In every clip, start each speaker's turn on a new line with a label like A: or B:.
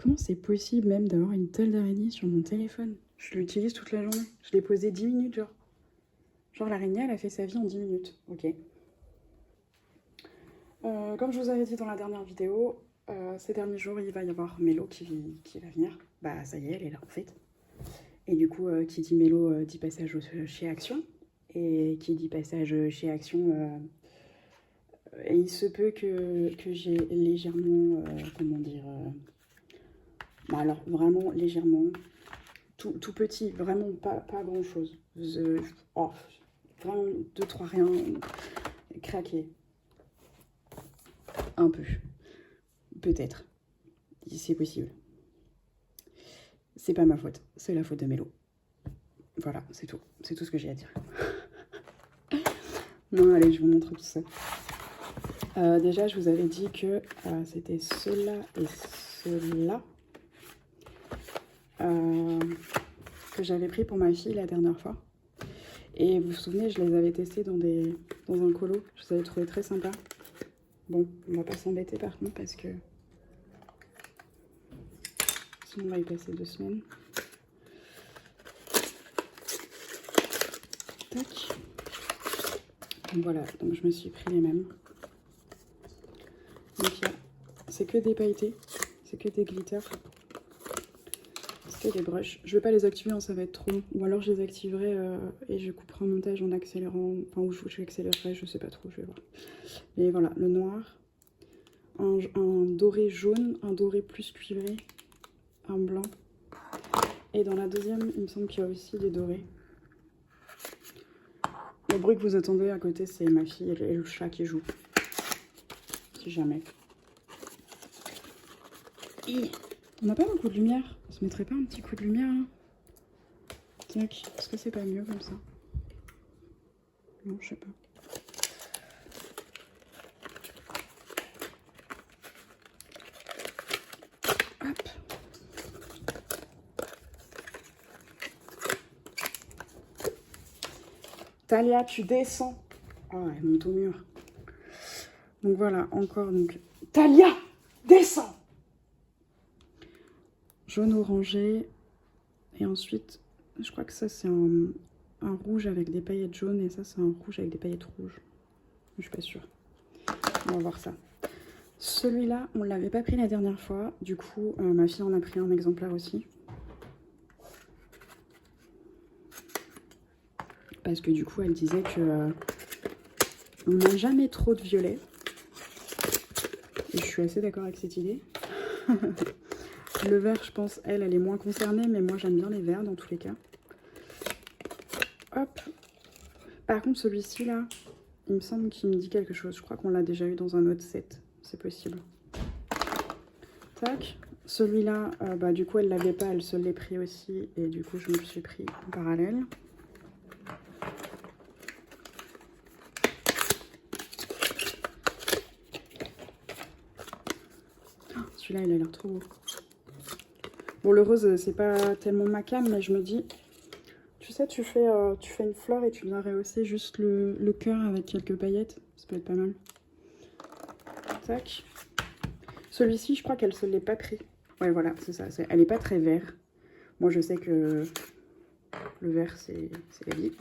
A: Comment c'est possible même d'avoir une toile d'araignée sur mon téléphone? Je l'utilise toute la journée. Je l'ai posée 10 minutes, genre. Genre l'araignée, elle a fait sa vie en 10 minutes. Ok. Comme je vous avais dit dans la dernière vidéo, ces derniers jours, il va y avoir Mélo qui va venir. Bah ça y est, elle est là en fait. Et du coup, qui dit Mélo dit passage chez Action. Et qui dit passage chez Action, il se peut que j'ai légèrement, comment dire, bah alors vraiment légèrement, tout petit, vraiment pas grand chose. Oh, vraiment 2-3 rien, craqué. Un peu. Peut-être. C'est possible. C'est pas ma faute, c'est la faute de Mélo. Voilà, c'est tout. C'est tout ce que j'ai à dire. Non, allez, je vous montre tout ça. Déjà, je vous avais dit que c'était ceux-là et ceux-là que j'avais pris pour ma fille la dernière fois. Et vous vous souvenez, je les avais testés dans un colo. Je les avais trouvés très sympas. Bon, on va pas s'embêter par contre parce que sinon on va y passer 2 semaines. Tac. Donc voilà, donc je me suis pris les mêmes. Donc c'est que des pailletés, c'est que des glitters, c'est que des brushes. Je vais pas les activer, hein, ça va être trop long. Ou alors je les activerai et je couperai un montage en accélérant, enfin ou je accélérerai, je sais pas trop, je vais voir. Mais voilà, le noir, un doré jaune, un doré plus cuivré, un blanc. Et dans la deuxième, il me semble qu'il y a aussi des dorés. Le bruit que vous entendez à côté, c'est ma fille et le chat qui joue. Si jamais. On n'a pas beaucoup de lumière. On se mettrait pas un petit coup de lumière là? Tac. Est-ce que c'est pas mieux comme ça? Non, je sais pas. Hop. Talia, tu descends. Ah, elle monte au mur. Donc voilà, encore donc. Talia, descends. Jaune orangé. Et ensuite, je crois que ça c'est un rouge avec des paillettes jaunes et ça c'est un rouge avec des paillettes rouges. Je suis pas sûre. On va voir ça. Celui-là, on ne l'avait pas pris la dernière fois. Du coup, ma fille en a pris un exemplaire aussi. Parce que du coup, elle disait que on n'a jamais trop de violet. Et je suis assez d'accord avec cette idée. Le vert, je pense, elle est moins concernée, mais moi j'aime bien les verts dans tous les cas. Hop. Par contre, celui-ci là, il me semble qu'il me dit quelque chose. Je crois qu'on l'a déjà eu dans un autre set. C'est possible. Tac. Celui-là, bah, du coup, elle l'avait pas, elle se l'est pris aussi. Et du coup, je me le suis pris en parallèle. Oh, celui-là, il a l'air trop beau. Bon, le rose, c'est pas tellement ma came, mais je me dis... Tu sais, tu fais une fleur et tu viens rehausser juste le cœur avec quelques paillettes. Ça peut être pas mal. Tac. Celui-ci, je crois qu'elle se l'est pas pris. Ouais, voilà, c'est ça. Elle est pas très vert. Moi, je sais que le vert, c'est la vie.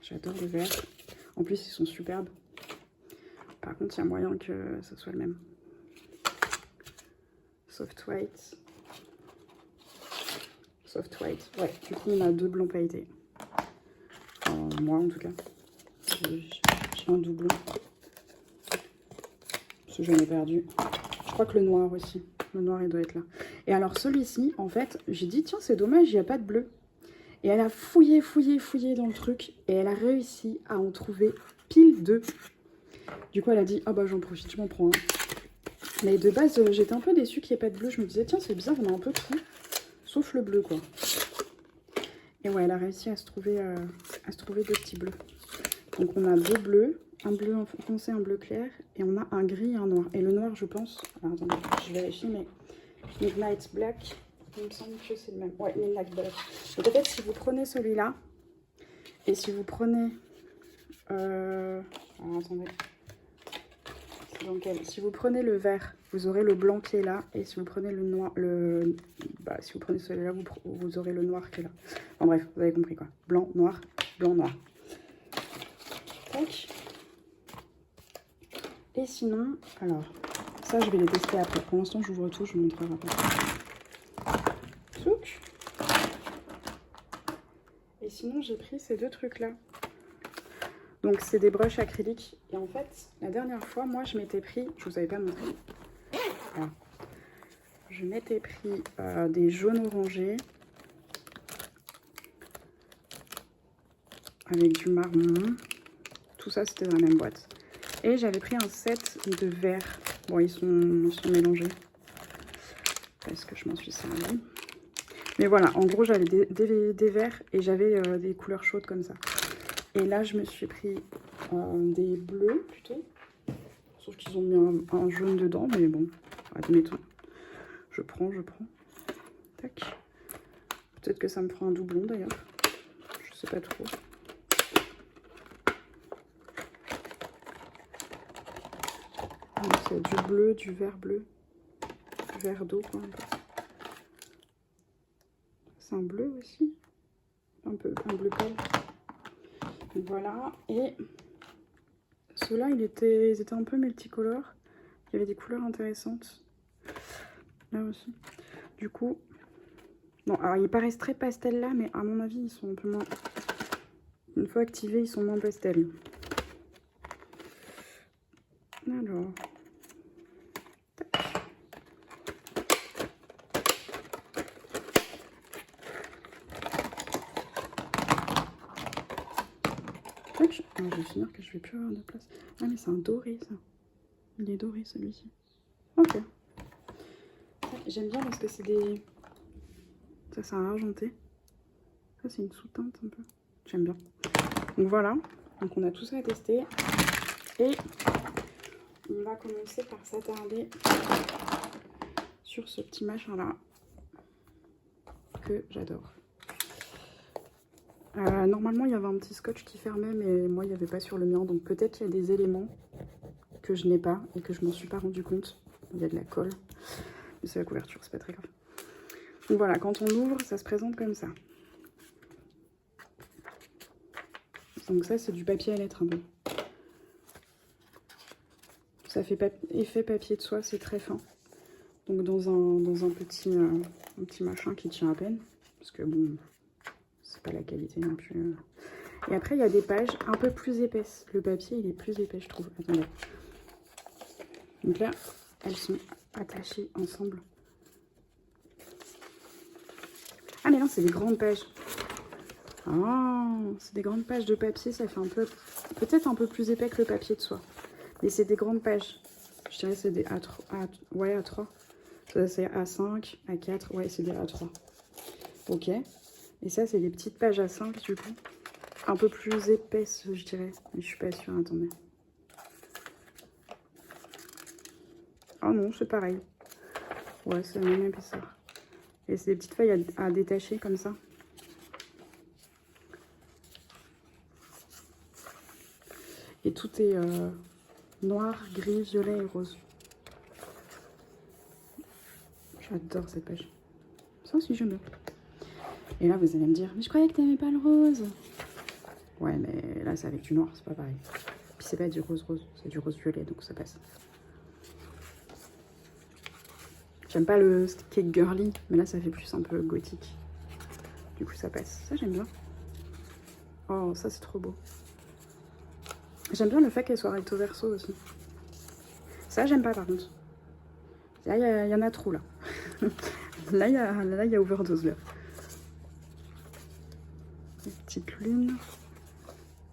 A: J'adore le vert. En plus, ils sont superbes. Par contre, il y a moyen que ce soit le même. Soft white. Soft white. Ouais, du coup, on a 2 blancs pailletés. Moi, en tout cas. J'ai un doublon. Ce que j'en ai perdu. Je crois que le noir aussi. Le noir, il doit être là. Et alors, celui-ci, en fait, j'ai dit, tiens, c'est dommage, il n'y a pas de bleu. Et elle a fouillé dans le truc. Et elle a réussi à en trouver pile 2. Du coup, elle a dit, ah bah, j'en profite, je m'en prends un. Mais de base, j'étais un peu déçue qu'il n'y ait pas de bleu. Je me disais, tiens, c'est bizarre, on a un peu tout. Sauf le bleu, quoi. Et ouais, elle a réussi à se trouver 2 petits bleus. Donc, on a 2 bleus. Un bleu foncé, un bleu clair, et on a un gris et un noir. Et le noir, je pense... Alors, attendez, je vérifie, mais... Midnight Black, il me semble que c'est le même. Ouais, Midnight Black. Donc, en fait, si vous prenez celui-là, et si vous prenez... Alors, attendez. Donc si vous prenez le vert, vous aurez le blanc qui est là. Et si vous prenez le noir, si vous prenez celui-là, vous aurez le noir qui est là. En bref, vous avez compris quoi. Blanc, noir, blanc, noir. Tac. Et sinon, alors, ça je vais les tester après. Pour l'instant, j'ouvre tout, je vous montrerai après. Souc. Et sinon, j'ai pris ces deux trucs-là. Donc, c'est des brushes acryliques. Et en fait, la dernière fois, moi, je m'étais pris... Je vous avais pas montré. Voilà. Je m'étais pris des jaunes orangés. Avec du marron. Tout ça, c'était dans la même boîte. Et j'avais pris un set de verres. Bon, ils sont mélangés. Parce que je m'en suis servi. Mais voilà, en gros, j'avais des verres et j'avais des couleurs chaudes comme ça. Et là, je me suis pris des bleus plutôt. Sauf qu'ils ont mis un jaune dedans, mais bon, admettons. Je prends. Tac. Peut-être que ça me fera un doublon d'ailleurs. Je sais pas trop. C'est du bleu, du vert bleu. Du vert d'eau, quoi, un peu. C'est un bleu aussi. Un bleu pâle. Voilà, et ceux-là, ils étaient un peu multicolores. Il y avait des couleurs intéressantes. Là aussi. Du coup, bon, alors ils paraissent très pastel là, mais à mon avis, ils sont un peu moins... Une fois activés, ils sont moins pastel. Alors... Alors, je vais finir que je vais plus avoir de place. Ah mais c'est un doré ça. Il est doré celui-ci. Ok. J'aime bien parce que c'est des... Ça c'est un argenté. Ça c'est une sous-teinte un peu. J'aime bien. Donc voilà. Donc on a tout ça à tester. Et on va commencer par s'attarder sur ce petit machin là. Que j'adore. Normalement il y avait un petit scotch qui fermait, mais moi il n'y avait pas sur le mien, donc peut-être qu'il y a des éléments que je n'ai pas et que je m'en suis pas rendu compte. Il y a de la colle, mais c'est la couverture, c'est pas très grave. Donc voilà, quand on ouvre, ça se présente comme ça. Donc ça c'est du papier à lettres un peu. Ça fait effet papier de soie, c'est très fin. Donc dans un petit machin qui tient à peine, parce que bon... C'est pas la qualité non plus. Et après, il y a des pages un peu plus épaisses. Le papier, il est plus épais, je trouve. Attendez. Donc là, elles sont attachées ensemble. Ah, mais non, c'est des grandes pages. Oh, c'est des grandes pages de papier. Ça fait un peu... Peut-être un peu plus épais que le papier de soie. Mais c'est des grandes pages. Je dirais que c'est des A3. Ouais, A3. Ça, c'est A5, A4. Ouais, c'est des A3. Ok. Et ça, c'est des petites pages à 5 du coup. Un peu plus épaisses, je dirais. Mais je suis pas sûre, attendez. Oh non, c'est pareil. Ouais, c'est la même épaisseur. Et c'est des petites feuilles à détacher comme ça. Et tout est noir, gris, violet et rose. J'adore cette page. Ça aussi, j'aime bien. Et là, vous allez me dire, mais je croyais que t'aimais pas le rose. Ouais, mais là, c'est avec du noir, c'est pas pareil. Puis c'est pas du rose, c'est du rose violet, donc ça passe. J'aime pas le cake girly, mais là, ça fait plus un peu gothique. Du coup, ça passe. Ça, j'aime bien. Oh, ça, c'est trop beau. J'aime bien le fait qu'elle soit recto verso aussi. Ça, j'aime pas, par contre. Là, il y en a trop, là. Là, il y a overdose, là. Une petite lune.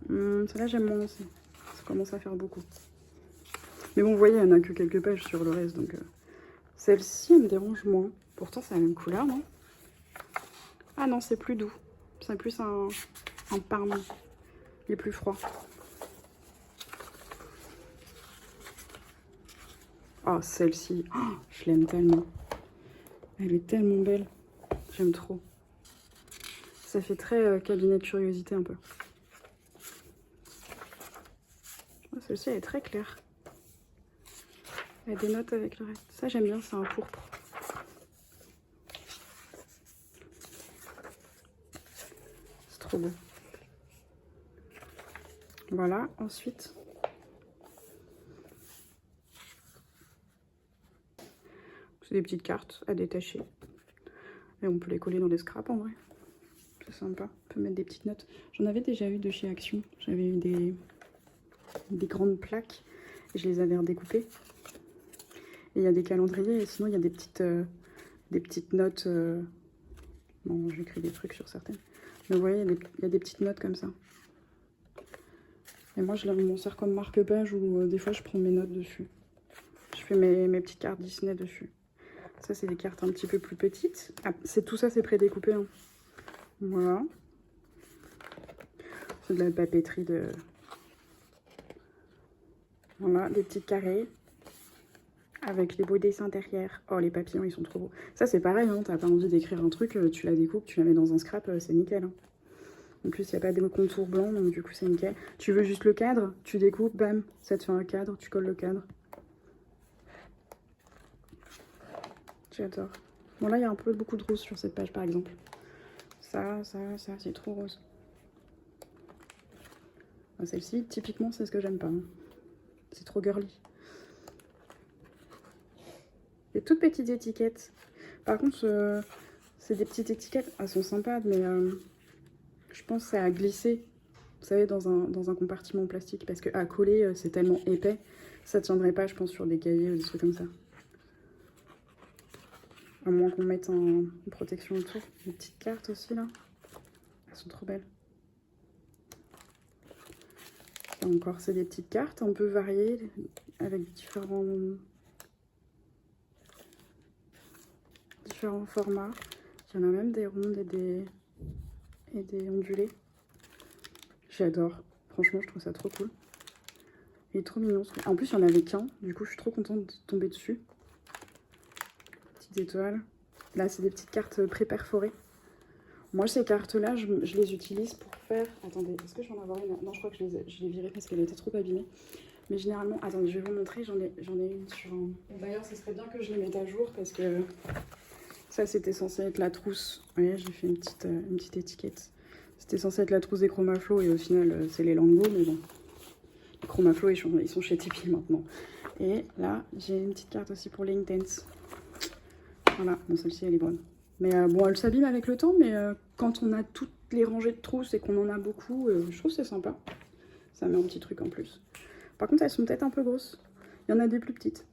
A: Celle-là, j'aime moins aussi. Ça commence à faire beaucoup. Mais bon, vous voyez, il n'y en a que quelques pages sur le reste. Donc, celle-ci, elle me dérange moins. Pourtant, c'est la même couleur, non? Ah non, c'est plus doux. C'est plus un parme. Il est plus froid. Oh, celle-ci. Oh, je l'aime tellement. Elle est tellement belle. J'aime trop. Ça fait très cabinet de curiosité un peu. Oh, celle-ci, elle est très claire. Il y a des notes avec le reste. Ça, j'aime bien, c'est un pourpre. C'est trop beau. Voilà, ensuite... c'est des petites cartes à détacher. Et on peut les coller dans des scraps en vrai. C'est sympa. On peut mettre des petites notes. J'en avais déjà eu de chez Action. J'avais eu des grandes plaques. Et je les avais redécoupées. Et il y a des calendriers. Et sinon, il y a des petites notes. Bon, j'écris des trucs sur certaines. Mais vous voyez, il y a des petites notes comme ça. Et moi, je m'en sers comme marque-page ou des fois, je prends mes notes dessus. Je fais mes petites cartes Disney dessus. Ça, c'est des cartes un petit peu plus petites. Ah, tout ça, c'est prédécoupé. Hein. Voilà. C'est de la papeterie de... Voilà, des petits carrés. Avec les beaux dessins derrière. Oh, les papillons, ils sont trop beaux. Ça, c'est pareil, hein. T'as pas envie d'écrire un truc, tu la découpes, tu la mets dans un scrap, c'est nickel. Hein. En plus, il n'y a pas de contour blanc, donc du coup, c'est nickel. Tu veux juste le cadre, tu découpes, bam, ça te fait un cadre, tu colles le cadre. J'adore. Bon, là, il y a un peu beaucoup de rose sur cette page, par exemple. Ça, c'est trop rose. Celle-ci, typiquement, c'est ce que j'aime pas. Hein. C'est trop girly. Des toutes petites étiquettes. Par contre, c'est des petites étiquettes. Elles sont sympas, mais je pense que ça a glissé. Vous savez, dans un compartiment plastique. Parce qu'à coller, c'est tellement épais. Ça tiendrait pas, je pense, sur des cahiers ou des trucs comme ça. À moins qu'on mette une protection autour. Des petites cartes aussi, là. Elles sont trop belles. Et encore, c'est des petites cartes un peu variées, avec différents formats. Il y en a même des rondes et des ondulées. J'adore. Franchement, je trouve ça trop cool. Il est trop mignon. En plus, il n'y en avait qu'un. Du coup, je suis trop contente de tomber dessus. Petites étoiles. Là, c'est des petites cartes pré-perforées. Moi, ces cartes-là, je les utilise pour faire... Attendez, est-ce que je vais en avoir une? Non, je crois que je l'ai virée parce qu'elle était trop abîmée. Mais généralement... Attendez, je vais vous montrer. J'en ai une sur un... D'ailleurs, ce serait bien que je les mette à jour parce que... Ça, c'était censé être la trousse. Vous voyez, j'ai fait une petite étiquette. C'était censé être la trousse des Chromaflow et au final, c'est les Lango, mais bon. Les Chromaflow, ils sont chez Tipeee maintenant. Et là, j'ai une petite carte aussi pour les Intense. Voilà, bon, celle-ci, elle est bonne. Mais bon, elle s'abîme avec le temps, mais quand on a toutes les rangées de trousses et qu'on en a beaucoup, je trouve que c'est sympa. Ça met un petit truc en plus. Par contre, elles sont peut-être un peu grosses. Il y en a des plus petites.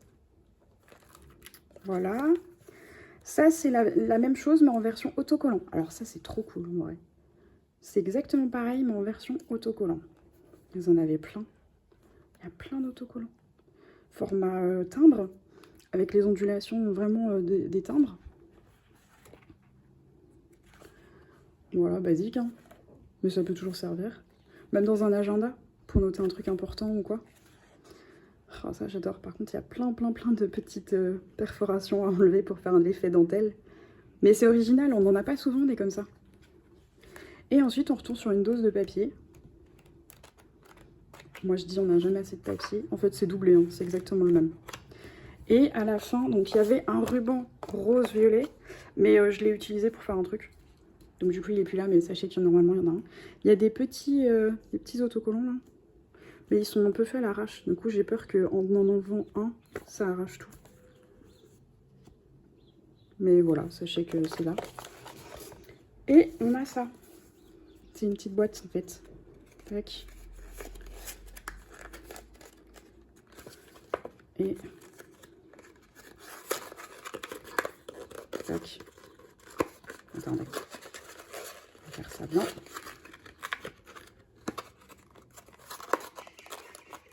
A: Voilà. Ça, c'est la même chose, mais en version autocollant. Alors ça, c'est trop cool, en vrai. C'est exactement pareil, mais en version autocollant. Vous en avez plein. Il y a plein d'autocollants. Format timbre, avec les ondulations vraiment des timbres. Voilà, basique, hein. Mais ça peut toujours servir. Même dans un agenda, pour noter un truc important ou quoi. Oh, ça, j'adore. Par contre, il y a plein de petites perforations à enlever pour faire un effet dentelle. Mais c'est original, on n'en a pas souvent des comme ça. Et ensuite, on retourne sur une dose de papier. Moi, je dis on n'a jamais assez de papier. En fait, c'est doublé, hein. C'est exactement le même. Et à la fin, donc il y avait un ruban rose-violet, mais je l'ai utilisé pour faire un truc. Donc du coup, il est plus là, mais sachez qu'il y en a normalement, il y en a un. Il y a des petits autocollants là. Mais ils sont un peu faits à l'arrache. Du coup, j'ai peur qu'en en enlevant un, ça arrache tout. Mais voilà, sachez que c'est là. Et on a ça. C'est une petite boîte en fait. Tac. Et... tac. Attendez. On va faire ça bien.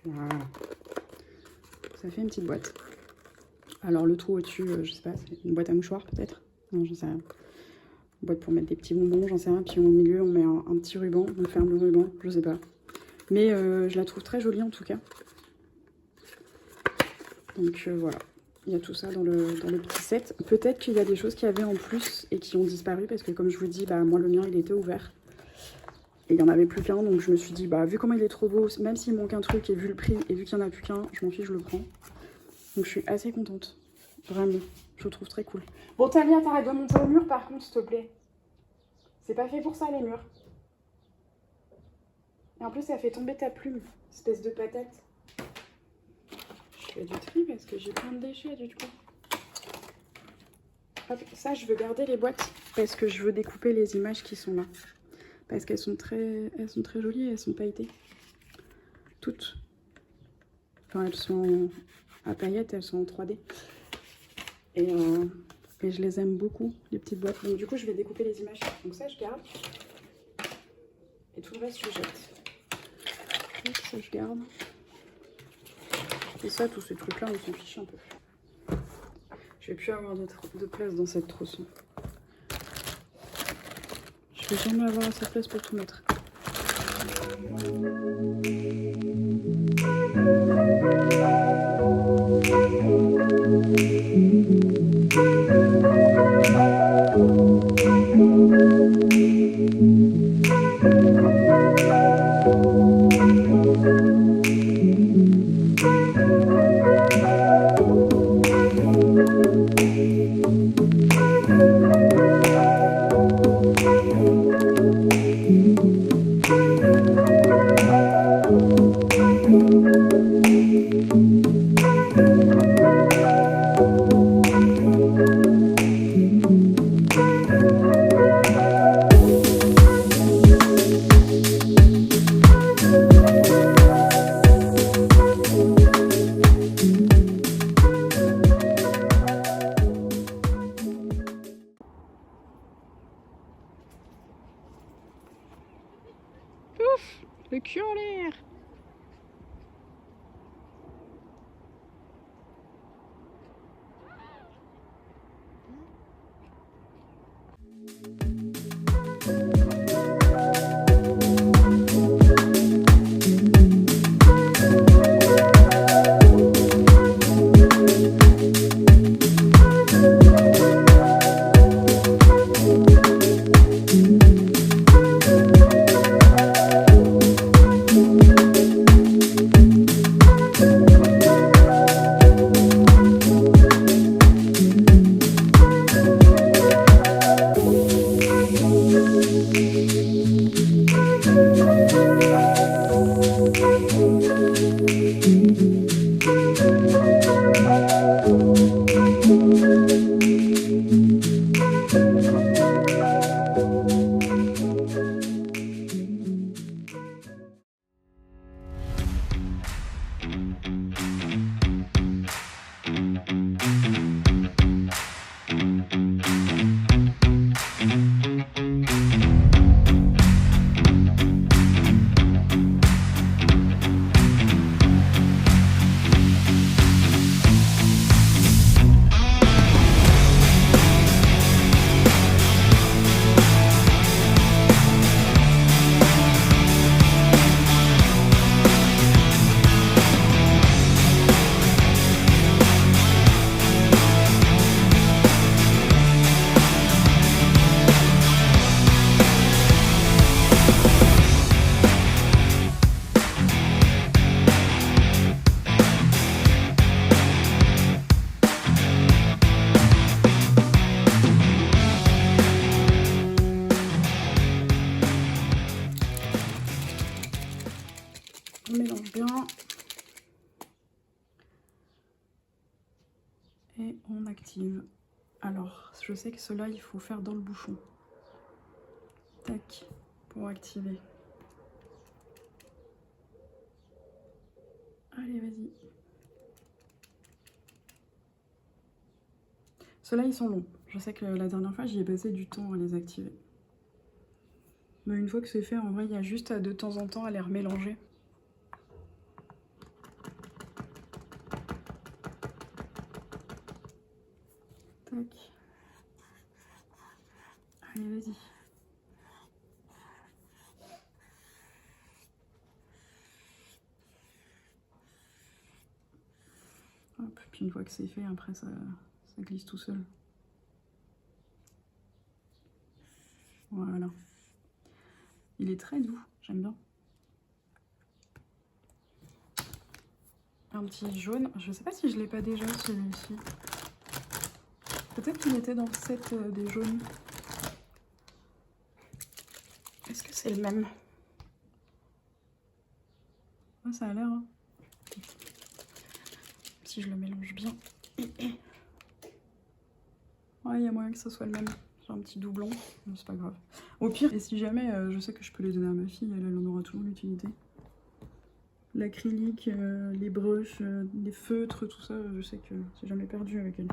A: Voilà. Ça fait une petite boîte. Alors le trou au-dessus, je sais pas, c'est une boîte à mouchoirs peut-être. Non, j'en sais rien. Une boîte pour mettre des petits bonbons, j'en sais rien. Puis au milieu, on met un petit ruban, on ferme le ruban, je sais pas. Mais je la trouve très jolie en tout cas. Donc voilà, il y a tout ça dans le petit set. Peut-être qu'il y a des choses qu'il y avait en plus et qui ont disparu parce que comme je vous dis, bah, moi le mien il était ouvert. Et il n'y en avait plus qu'un, donc je me suis dit, bah vu comment il est trop beau, même s'il manque un truc et vu le prix et vu qu'il n'y en a plus qu'un, je m'en fiche, je le prends. Donc je suis assez contente. Vraiment, je le trouve très cool. Bon, Talia, t'arrêtes de monter au mur par contre, s'il te plaît. C'est pas fait pour ça, les murs. Et en plus, ça fait tomber ta plume, espèce de patate. Je fais du tri parce que j'ai plein de déchets, du coup. Hop, ça, je veux garder les boîtes parce que je veux découper les images qui sont là. Parce qu'elles sont très jolies et elles sont pailletées. Toutes. Enfin, elles sont à paillettes, elles sont en 3D. Et je les aime beaucoup, les petites boîtes. Donc du coup, je vais découper les images. Donc ça, je garde. Et tout le reste, je jette. Donc, ça, je garde. Et ça, tous ces trucs-là, on s'en fiche un peu. Je vais plus avoir de place dans cette trousse. Je vais jamais avoir assez de place pour tout mettre. Ouf, le cul en l'air. On mélange bien. Et on active. Alors, je sais que cela, il faut faire dans le bouchon. Tac, pour activer. Allez, vas-y. Ceux-là, ils sont longs. Je sais que la dernière fois, j'y ai passé du temps à les activer. Mais une fois que c'est fait, en vrai, il y a juste à de temps en temps à les remélanger. Tac. Allez, vas-y. Hop, puis une fois que c'est fait, après, ça glisse tout seul. Voilà. Il est très doux, j'aime bien. Un petit jaune. Je sais pas si je l'ai pas déjà celui-ci. Peut-être qu'il était dans le set des jaunes. Est-ce que c'est le même? Ouais, ça a l'air. Hein. Si je le mélange bien. Ouais, il y a moyen que ce soit le même. J'ai un petit doublon, mais c'est pas grave. Au pire, et si jamais, je sais que je peux les donner à ma fille, elle en aura toujours l'utilité. L'acrylique, les brushes, les feutres, tout ça, je sais que c'est jamais perdu avec elle.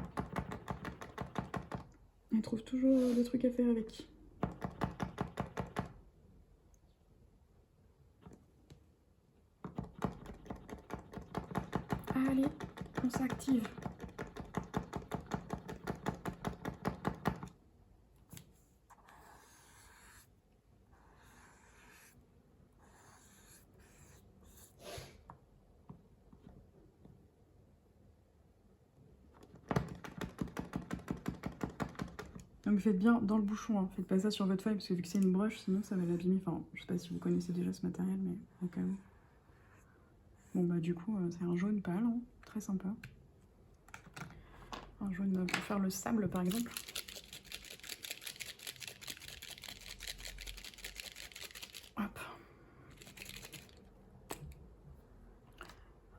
A: Elle trouve toujours des trucs à faire avec. Allez, on s'active. Donc faites bien dans le bouchon, hein. Faites pas ça sur votre feuille parce que vu que c'est une broche, sinon ça va l'abîmer. Enfin, je sais pas si vous connaissez déjà ce matériel, mais au cas où. Bon bah du coup, c'est un jaune pâle, hein. Très sympa. Un jaune pour faire le sable par exemple. Hop.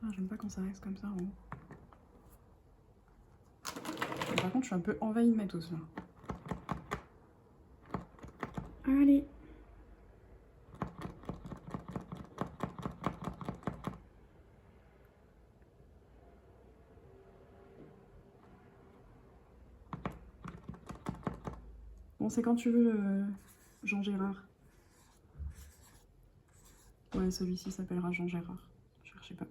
A: Ah, j'aime pas quand ça reste comme ça en haut. Par contre, je suis un peu envahie de matos là. Allez. Bon, c'est quand tu veux, Jean Gérard. Ouais, celui-ci s'appellera Jean Gérard. Cherchez pas.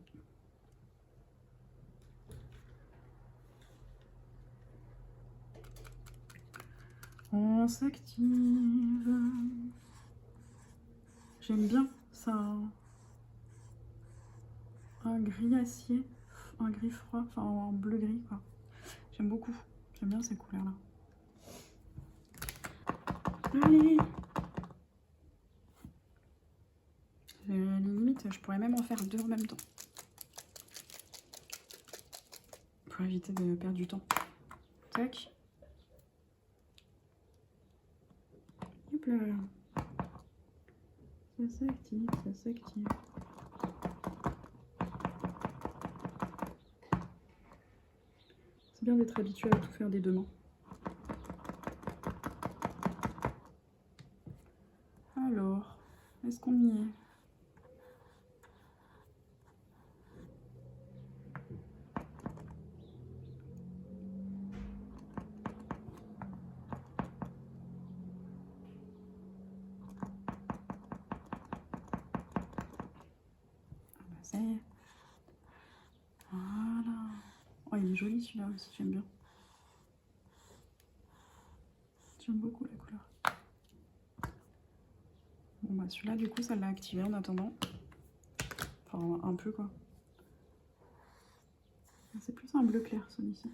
A: On s'active. J'aime bien ça. Un gris acier, un gris froid, enfin un bleu gris quoi. J'aime beaucoup. J'aime bien ces couleurs là. Allez. Limite, je pourrais même en faire deux en même temps. Pour éviter de perdre du temps. Tac. Hop là. Ça s'active, ça s'active. C'est bien d'être habitué à tout faire des deux mains. Alors, est-ce qu'on y est? Ça y est. Voilà. Oh, il est joli celui-là aussi, j'aime bien. J'aime beaucoup la couleur. Bon bah celui-là du coup ça l'a activé en attendant. Enfin un peu quoi. C'est plus un bleu clair celui-ci.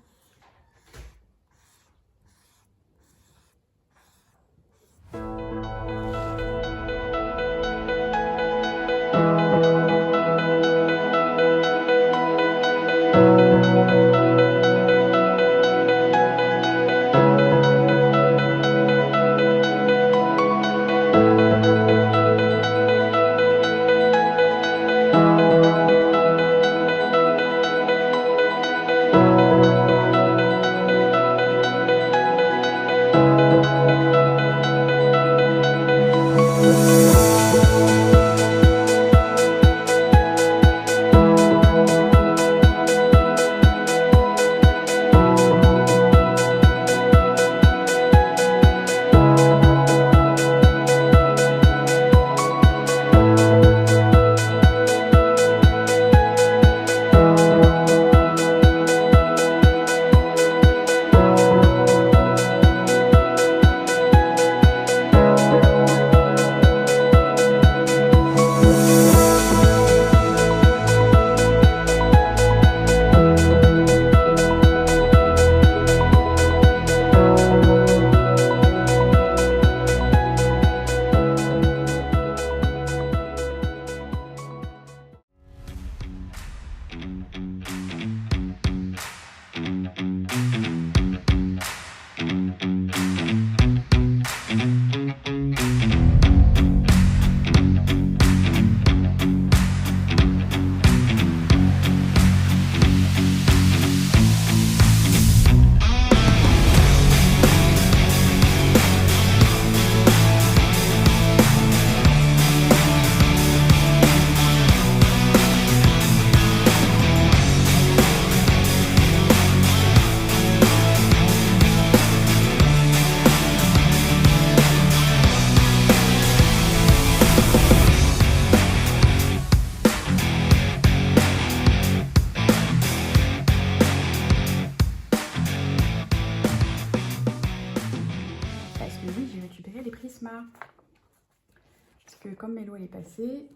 A: comme Mélo elle est passée.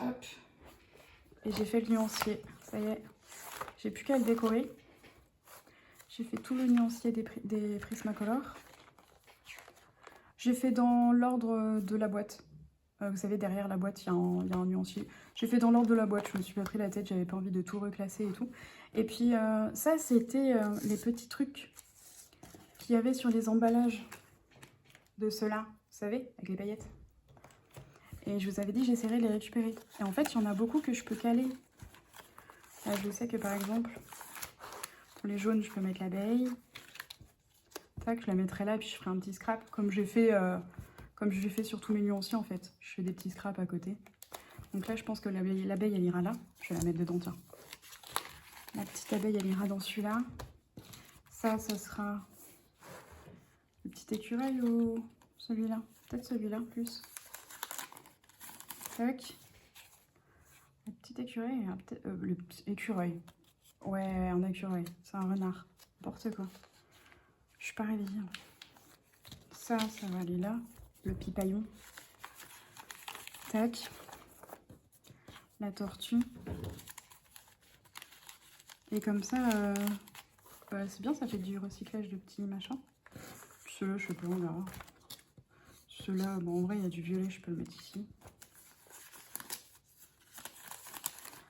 A: Hop. Et j'ai fait le nuancier. Ça y est. J'ai plus qu'à le décorer. J'ai fait tout le nuancier des Prismacolor. J'ai fait dans l'ordre de la boîte. Vous savez, derrière la boîte, il y a un nuancier. J'ai fait dans l'ordre de la boîte. Je me suis pas pris la tête. J'avais pas envie de tout reclasser et tout. Et puis, ça, c'était les petits trucs qu'il y avait sur les emballages de ceux-là. Vous savez, avec les paillettes. Et je vous avais dit, j'essaierai de les récupérer. Et en fait, il y en a beaucoup que je peux caler. Là, je sais que par exemple, pour les jaunes, je peux mettre l'abeille. Tac, je la mettrai là, puis je ferai un petit scrap, comme j'ai fait, sur tous mes nuanciers en fait. Je fais des petits scraps à côté. Donc là, je pense que l'abeille, elle ira là. Je vais la mettre dedans, tiens. La petite abeille, elle ira dans celui-là. Ça sera le petit écureuil ou celui-là. Peut-être celui-là, plus. Tac. Le petit écureuil, le petit écureuil. Ouais, un écureuil. C'est un renard. N'importe quoi. Je suis pas réveillée. Ça va aller là. Le pipaillon. Tac. La tortue. Et comme ça, c'est bien, ça fait du recyclage de petits machins. Ceux-là, je sais pas, on verra. Ceux-là, bon, en vrai, il y a du violet, je peux le mettre ici.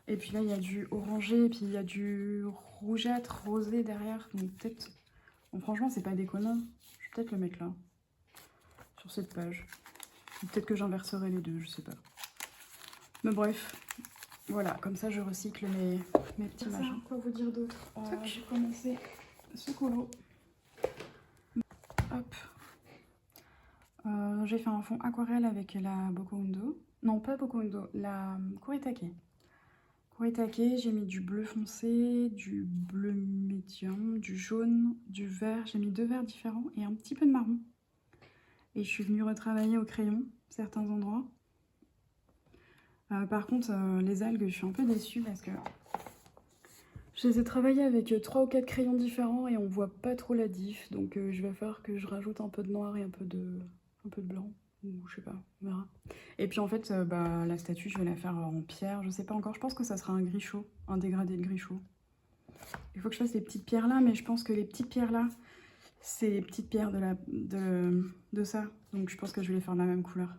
A: Et puis là, il y a du orangé, et puis il y a du rougeâtre, rosé derrière. Donc peut-être... Bon, franchement, c'est pas déconnant. Je vais peut-être le mettre là. Sur cette page. Peut-être que j'inverserai les deux, je sais pas. Mais bref. Voilà, comme ça, je recycle mes petits machins.
B: Quoi vous dire d'autre?
A: J'ai commencé ce colo. Hop. J'ai fait un fond aquarelle avec la Bokundo. Non, pas Bokundo, la Kuretake. Kuretake, j'ai mis du bleu foncé, du bleu médium, du jaune, du vert. J'ai mis 2 verts différents et un petit peu de marron. Et je suis venue retravailler au crayon certains endroits. Par contre, les algues, je suis un peu déçue parce que je les ai travaillées avec 3 ou 4 crayons différents et on voit pas trop la diff. Donc je vais faire que je rajoute un peu de noir et un peu de blanc. Ou je sais pas, on verra. Et puis en fait, la statue, je vais la faire en pierre. Je sais pas encore, je pense que ça sera un gris chaud, un dégradé de gris chaud. Il faut que je fasse les petites pierres là, mais je pense que les petites pierres là, c'est les petites pierres de ça. Donc je pense que je vais les faire de la même couleur.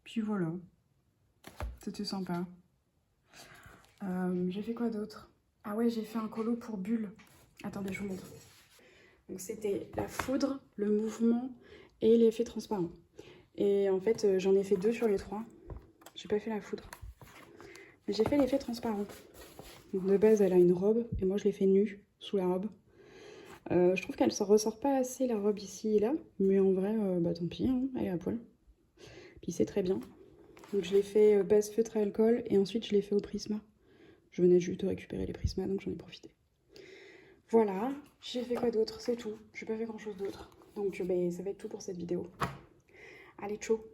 A: Puis voilà. C'était sympa. J'ai fait quoi d'autre? Ah ouais, j'ai fait un colo pour Bulle. Attendez, je vous montre. Donc c'était la foudre, le mouvement et l'effet transparent. Et en fait, j'en ai fait 2 sur les 3. J'ai pas fait la foudre. Mais j'ai fait l'effet transparent. Donc de base, elle a une robe et moi je l'ai fait nue sous la robe. Je trouve qu'elle ne ressort pas assez la robe ici et là. Mais en vrai, tant pis, hein, elle est à poil. Puis c'est très bien. Donc je l'ai fait base feutre à alcool et ensuite je l'ai fait au Prisma. Je venais juste de récupérer les Prisma, donc j'en ai profité. Voilà, j'ai fait quoi d'autre? C'est tout. J'ai pas fait grand chose d'autre. Donc ça va être tout pour cette vidéo. Allez, ciao!